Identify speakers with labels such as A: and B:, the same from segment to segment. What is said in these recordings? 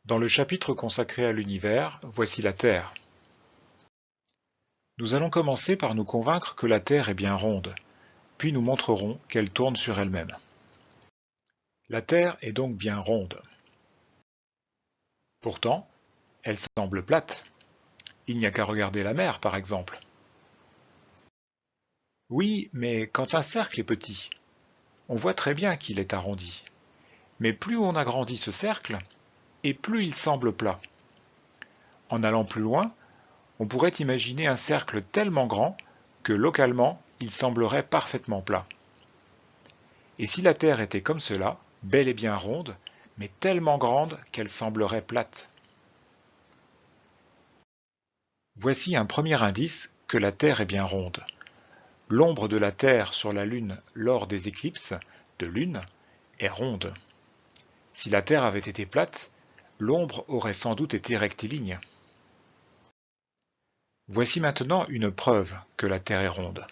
A: Dans le chapitre consacré à l'univers, voici la Terre. Nous allons commencer par nous convaincre que la Terre est bien ronde, puis nous montrerons qu'elle tourne sur elle-même. La Terre est donc bien ronde. Pourtant, elle semble plate. Il n'y a qu'à regarder la mer, par exemple. Oui, mais quand un cercle est petit, on voit très bien qu'il est arrondi. Mais plus on agrandit ce cercle, et plus il semble plat. En allant plus loin, on pourrait imaginer un cercle tellement grand que localement, il semblerait parfaitement plat. Et si la Terre était comme cela, bel et bien ronde, mais tellement grande qu'elle semblerait plate? Voici un premier indice que la Terre est bien ronde. L'ombre de la Terre sur la Lune lors des éclipses de Lune est ronde. Si la Terre avait été plate, l'ombre aurait sans doute été rectiligne. Voici maintenant une preuve que la Terre est ronde.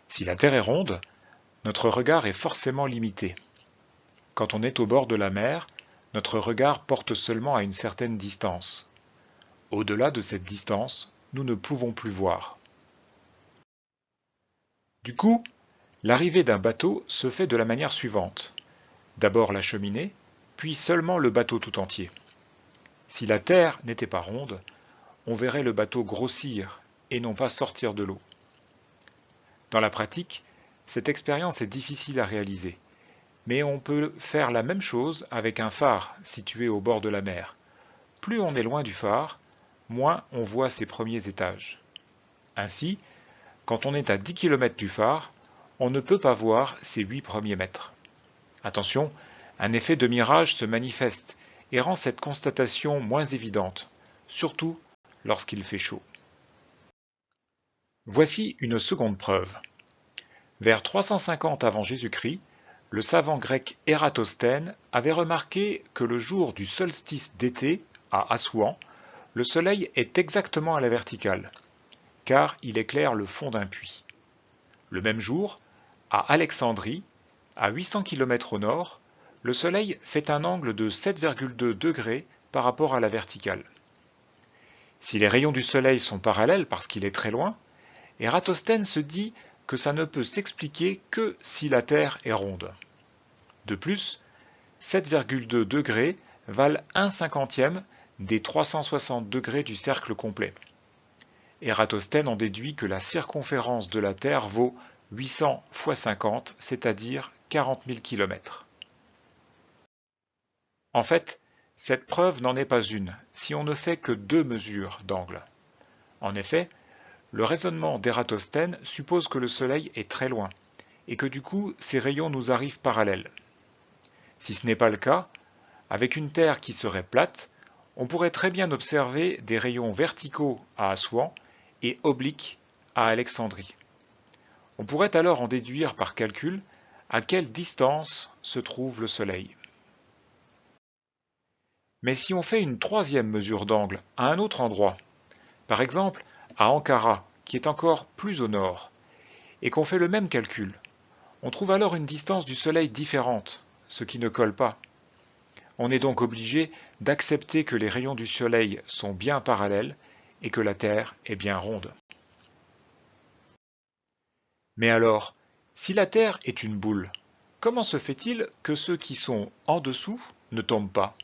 A: Si la Terre est ronde, notre regard est forcément limité. Quand on est au bord de la mer, notre regard porte seulement à une certaine distance. Au-delà de cette distance, nous ne pouvons plus voir. Du coup, l'arrivée d'un bateau se fait de la manière suivante. D'abord la cheminée, puis seulement le bateau tout entier. Si la Terre n'était pas ronde, on verrait le bateau grossir et non pas sortir de l'eau. Dans la pratique, cette expérience est difficile à réaliser, mais on peut faire la même chose avec un phare situé au bord de la mer. Plus on est loin du phare, moins on voit ses premiers étages. Ainsi, quand on est à 10 km du phare, on ne peut pas voir ses 8 premiers mètres. Attention, un effet de mirage se manifeste et rend cette constatation moins évidente, surtout lorsqu'il fait chaud. Voici une seconde preuve. Vers 350 avant Jésus-Christ, le savant grec Ératosthène avait remarqué que le jour du solstice d'été, à Assouan, le soleil est exactement à la verticale, car il éclaire le fond d'un puits. Le même jour, à Alexandrie, à 800 km au nord, le soleil fait un angle de 7,2 degrés par rapport à la verticale. Si les rayons du soleil sont parallèles parce qu'il est très loin, Ératosthène se dit que ça ne peut s'expliquer que si la Terre est ronde. De plus, 7,2 degrés valent 1/50 des 360 degrés du cercle complet. Ératosthène en déduit que la circonférence de la Terre vaut 800 fois 50, c'est-à-dire 40 000 km. En fait, cette preuve n'en est pas une, si on ne fait que deux mesures d'angle. En effet, le raisonnement d'Ératosthène suppose que le Soleil est très loin, et que du coup ses rayons nous arrivent parallèles. Si ce n'est pas le cas, avec une Terre qui serait plate, on pourrait très bien observer des rayons verticaux à Assouan et obliques à Alexandrie. On pourrait alors en déduire par calcul à quelle distance se trouve le Soleil. Mais si on fait une troisième mesure d'angle à un autre endroit, par exemple à Ankara, qui est encore plus au nord, et qu'on fait le même calcul, on trouve alors une distance du Soleil différente, ce qui ne colle pas. On est donc obligé d'accepter que les rayons du Soleil sont bien parallèles et que la Terre est bien ronde. Mais alors, si la Terre est une boule, comment se fait-il que ceux qui sont en dessous ne tombent pas?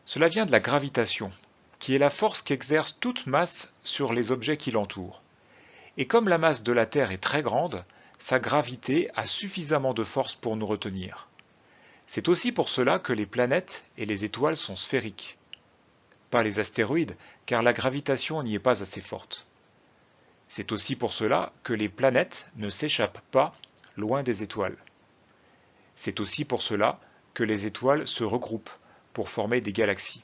A: Cela vient de la gravitation, qui est la force qu'exerce toute masse sur les objets qui l'entourent. Et comme la masse de la Terre est très grande, sa gravité a suffisamment de force pour nous retenir. C'est aussi pour cela que les planètes et les étoiles sont sphériques. Pas les astéroïdes, car la gravitation n'y est pas assez forte. C'est aussi pour cela que les planètes ne s'échappent pas loin des étoiles. C'est aussi pour cela que les étoiles se regroupent pour former des galaxies.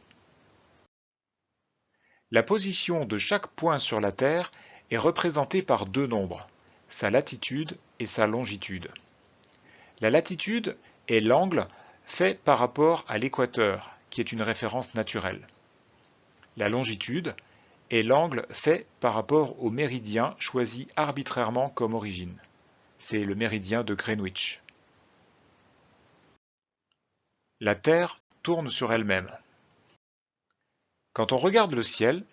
A: La position de chaque point sur la Terre est représentée par deux nombres, sa latitude et sa longitude. La latitude est l'angle fait par rapport à l'équateur, qui est une référence naturelle. La longitude est l'angle fait par rapport au méridien choisi arbitrairement comme origine. C'est le méridien de Greenwich. La Terre tourne sur elle-même. Quand on regarde le ciel,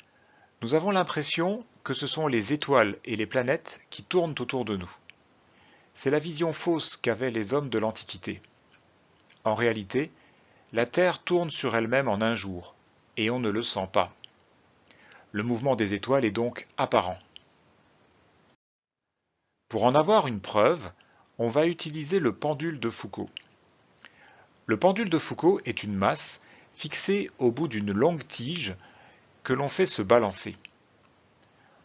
A: nous avons l'impression que ce sont les étoiles et les planètes qui tournent autour de nous. C'est la vision fausse qu'avaient les hommes de l'Antiquité. En réalité, la Terre tourne sur elle-même en un jour, et on ne le sent pas. Le mouvement des étoiles est donc apparent. Pour en avoir une preuve, on va utiliser le pendule de Foucault. Le pendule de Foucault est une masse fixée au bout d'une longue tige que l'on fait se balancer.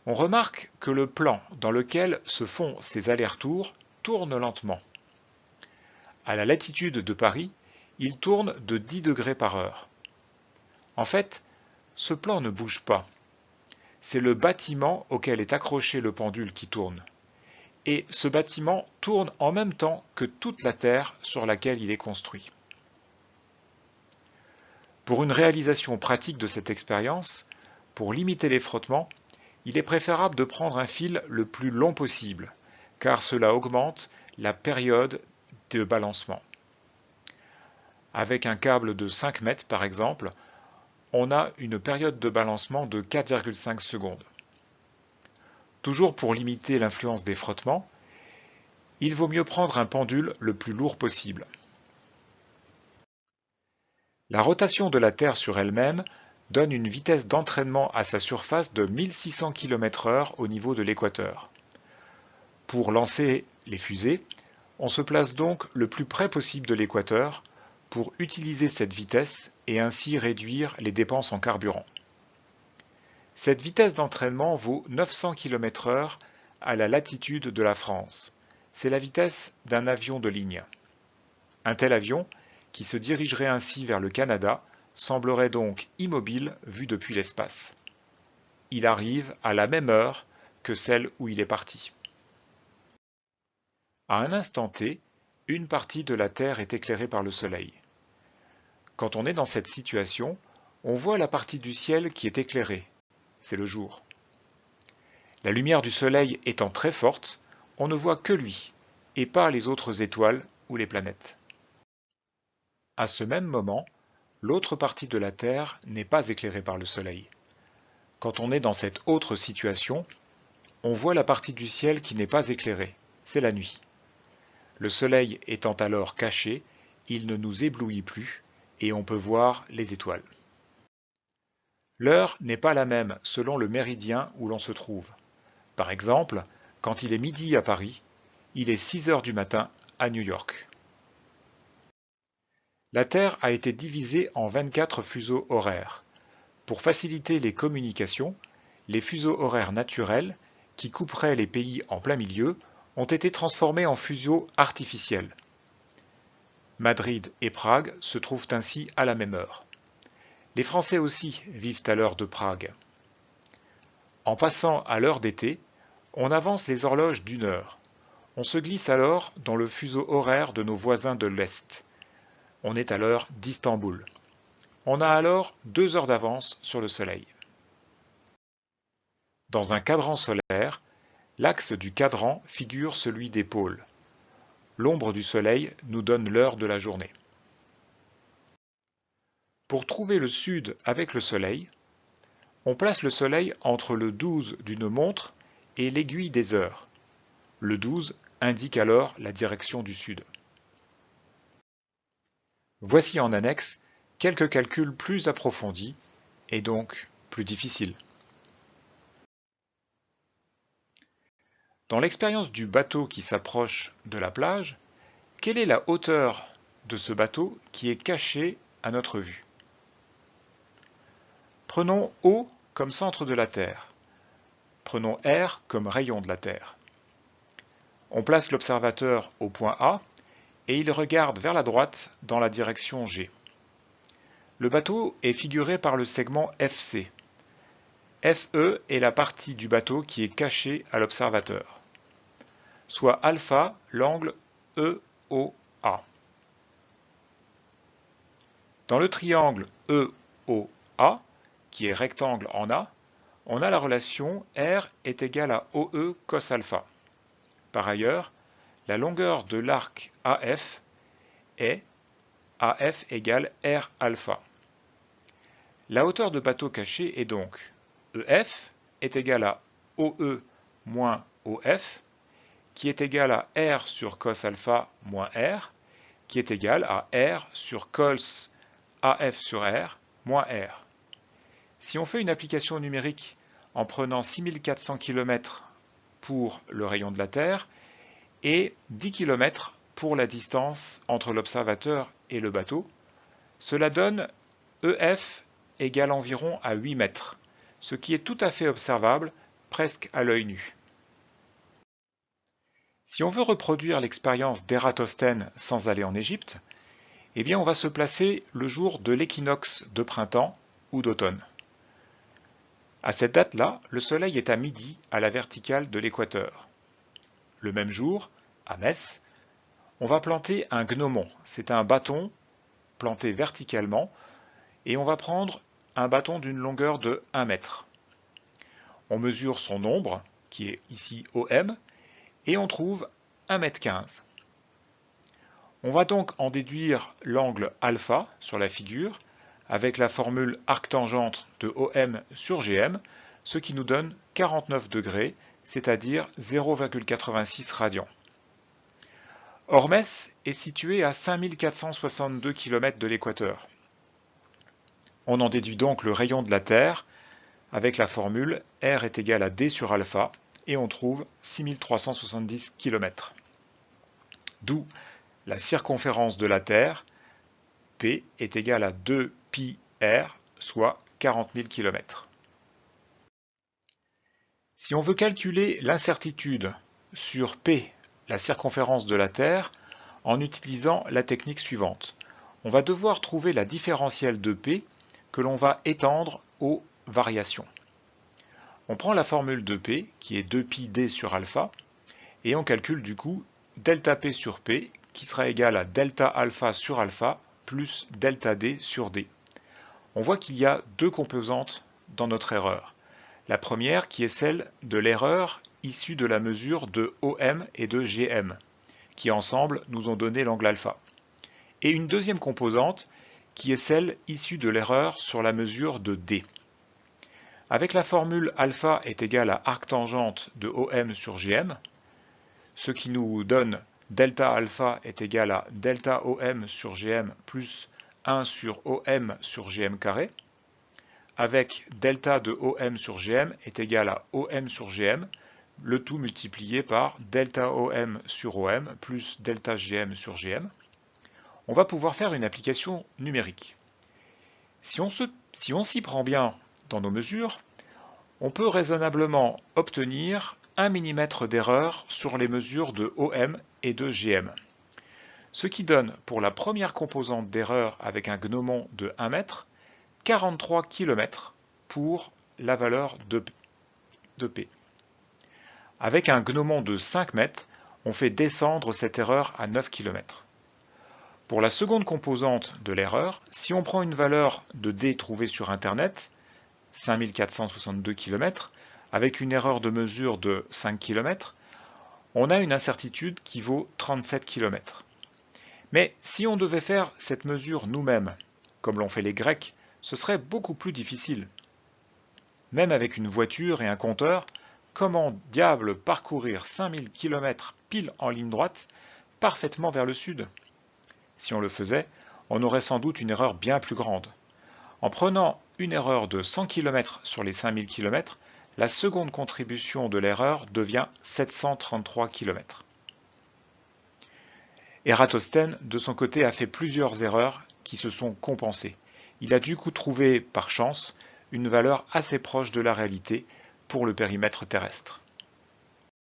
A: On remarque que le plan dans lequel se font ces allers-retours tourne lentement. À la latitude de Paris, il tourne de 10 degrés par heure. En fait, ce plan ne bouge pas. C'est le bâtiment auquel est accroché le pendule qui tourne. Et ce bâtiment tourne en même temps que toute la Terre sur laquelle il est construit. Pour une réalisation pratique de cette expérience, pour limiter les frottements, il est préférable de prendre un fil le plus long possible, car cela augmente la période de balancement. Avec un câble de 5 mètres par exemple, on a une période de balancement de 4,5 secondes. Toujours pour limiter l'influence des frottements, il vaut mieux prendre un pendule le plus lourd possible. La rotation de la Terre sur elle-même donne une vitesse d'entraînement à sa surface de 1600 km/h au niveau de l'équateur. Pour lancer les fusées, on se place donc le plus près possible de l'équateur pour utiliser cette vitesse et ainsi réduire les dépenses en carburant. Cette vitesse d'entraînement vaut 900 km/h à la latitude de la France. C'est la vitesse d'un avion de ligne. Un tel avion, qui se dirigerait ainsi vers le Canada, semblerait donc immobile vu depuis l'espace. Il arrive à la même heure que celle où il est parti. À un instant T, une partie de la Terre est éclairée par le Soleil. Quand on est dans cette situation, on voit la partie du ciel qui est éclairée, c'est le jour. La lumière du Soleil étant très forte, on ne voit que lui, et pas les autres étoiles ou les planètes. À ce même moment, l'autre partie de la Terre n'est pas éclairée par le Soleil. Quand on est dans cette autre situation, on voit la partie du ciel qui n'est pas éclairée, c'est la nuit. Le Soleil étant alors caché, il ne nous éblouit plus et on peut voir les étoiles. L'heure n'est pas la même selon le méridien où l'on se trouve. Par exemple, quand il est midi à Paris, il est 6 heures du matin à New York. La Terre a été divisée en 24 fuseaux horaires. Pour faciliter les communications, les fuseaux horaires naturels, qui couperaient les pays en plein milieu, ont été transformés en fuseaux artificiels. Madrid et Prague se trouvent ainsi à la même heure. Les Français aussi vivent à l'heure de Prague. En passant à l'heure d'été, on avance les horloges d'une heure. On se glisse alors dans le fuseau horaire de nos voisins de l'Est. On est à l'heure d'Istanbul. On a alors 2 heures d'avance sur le Soleil. Dans un cadran solaire, l'axe du cadran figure celui des pôles. L'ombre du Soleil nous donne l'heure de la journée. Pour trouver le sud avec le Soleil, on place le Soleil entre le 12 d'une montre et l'aiguille des heures. Le 12 indique alors la direction du sud. Voici en annexe quelques calculs plus approfondis et donc plus difficiles. Dans l'expérience du bateau qui s'approche de la plage, quelle est la hauteur de ce bateau qui est caché à notre vue? Prenons O comme centre de la Terre. Prenons R comme rayon de la Terre. On place l'observateur au point A et il regarde vers la droite dans la direction G. Le bateau est figuré par le segment FC. FE est la partie du bateau qui est cachée à l'observateur, soit alpha l'angle EOA. Dans le triangle EOA, qui est rectangle en A, on a la relation R est égale à OE cos alpha. Par ailleurs, la longueur de l'arc AF est AF égale R alpha. La hauteur de bateau caché est donc EF est égale à OE moins OF, qui est égal à R sur cos alpha moins R, qui est égal à R sur cos AF sur R moins R. Si on fait une application numérique en prenant 6400 km pour le rayon de la Terre et 10 km pour la distance entre l'observateur et le bateau, cela donne EF égale environ à 8 mètres, ce qui est tout à fait observable, presque à l'œil nu. Si on veut reproduire l'expérience d'Ératosthène sans aller en Égypte, eh bien on va se placer le jour de l'équinoxe de printemps ou d'automne. À cette date-là, le Soleil est à midi à la verticale de l'équateur. Le même jour, à Metz, on va planter un gnomon. C'est un bâton planté verticalement et on va prendre un bâton d'une longueur de 1 mètre. On mesure son nombre, qui est ici OM, et on trouve 1,15 m. On va donc en déduire l'angle alpha sur la figure avec la formule arctangente de OM sur GM, ce qui nous donne 49 degrés, c'est-à-dire 0,86 radians. Or, Metz est situé à 5462 km de l'équateur. On en déduit donc le rayon de la Terre avec la formule R est égal à D sur alpha et on trouve 6370 km. D'où la circonférence de la Terre, P, est égale à 2πr, soit 40 000 km. Si on veut calculer l'incertitude sur P, la circonférence de la Terre, en utilisant la technique suivante, on va devoir trouver la différentielle de P que l'on va étendre aux variations. On prend la formule de P, qui est 2πd sur alpha, et on calcule du coup delta P sur P, qui sera égal à delta alpha sur alpha plus delta D sur D. On voit qu'il y a deux composantes dans notre erreur. La première qui est celle de l'erreur issue de la mesure de OM et de GM, qui ensemble nous ont donné l'angle alpha. Et une deuxième composante qui est celle issue de l'erreur sur la mesure de D. Avec la formule alpha est égal à arctangente de OM sur GM, ce qui nous donne delta alpha est égal à delta OM sur GM plus 1 sur OM sur GM carré, avec delta de OM sur GM est égal à OM sur GM, le tout multiplié par delta OM sur OM plus delta GM sur GM. On va pouvoir faire une application numérique. Si on s'y prend bien dans nos mesures, on peut raisonnablement obtenir 1 mm d'erreur sur les mesures de OM et de GM. Ce qui donne pour la première composante d'erreur avec un gnomon de 1 mètre, 43 km pour la valeur de P. Avec un gnomon de 5 mètres, on fait descendre cette erreur à 9 km. Pour la seconde composante de l'erreur, si on prend une valeur de D trouvée sur Internet, 5462 km, avec une erreur de mesure de 5 km, on a une incertitude qui vaut 37 km. Mais si on devait faire cette mesure nous-mêmes, comme l'ont fait les Grecs, ce serait beaucoup plus difficile. Même avec une voiture et un compteur, comment diable parcourir 5000 km pile en ligne droite, parfaitement vers le sud? Si on le faisait, on aurait sans doute une erreur bien plus grande. En prenant une erreur de 100 km sur les 5000 km, la seconde contribution de l'erreur devient 733 km. Ératosthène, de son côté, a fait plusieurs erreurs qui se sont compensées. Il a du coup trouvé, par chance, une valeur assez proche de la réalité pour le périmètre terrestre.